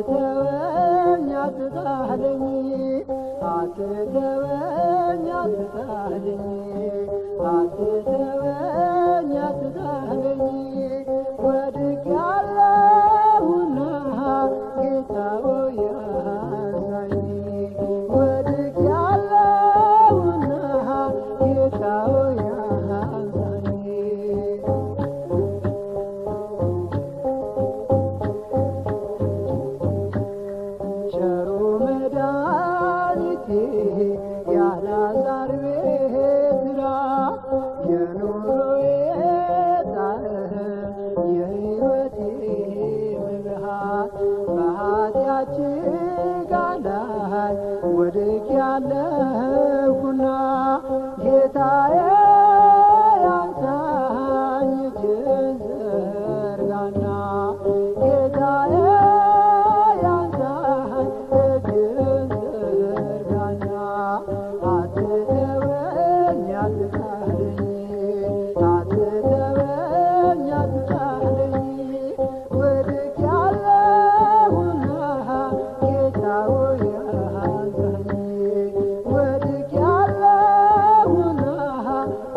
አትተወኝ አትጣለኝ አትተወኝ አትጣለኝ አትተወኝ አትጣለኝ ወድቄአለሁና ጌታ ሆይ አንሳኝ ወድቄአለሁና ጌታ ሆይ አንሳኝ ቸሩ መድኃኒቴ የአልዓዛር ቤት ሥራ የኑሮዬ ጣዕም የሕይወቴ ብርሃን በኃጢአት ጭጋግ ላይ ወድቄአለሁና ጌታዬ አንሳኝ እጅህን ዘርጋና ጌታዬ አንሳኝ እጅህን ዘርጋና አትተወኝ አትጣለኝ አትተወኝ አትጣለኝ ወድቄአለሁና ጌታ ሆይ አንሳኝ ወድቄአለሁና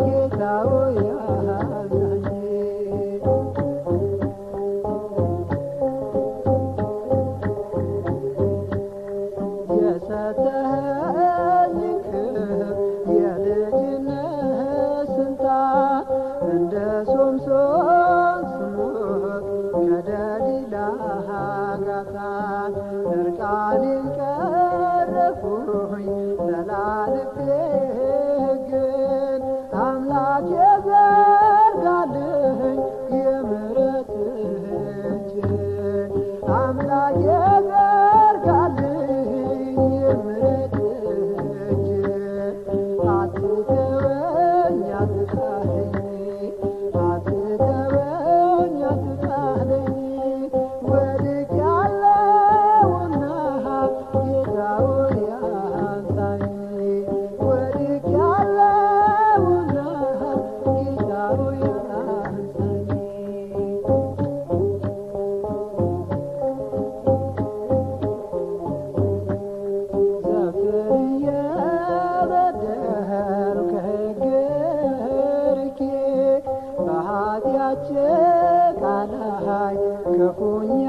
ጌታ ሆይ አንሳኝ የሰጠኸኝን ክብር የልጅነት ስልጣን እንደ ሶምሶን ስሞት ከደሊላ ጋታን እርቃኔን ቀረብኩኝ ተላልፌ ግን አምላክ የዘርጋልኝ የምሕረትህ እጅን አምላክ የዘርጋልኝ የምሕረትህ እጅን አትተወኝ አትጣለኝ አትተወኝ አትጣለኝ ወድቄአለሁና ጌታ ሆይ አንሳኝ ወድቄአለሁና ጌታ ሆይ አንሳኝ ዘወትር እየበደልኩ ከሕግ ርቄ በኃጢአት ጭቃ ላይ ክፉኛ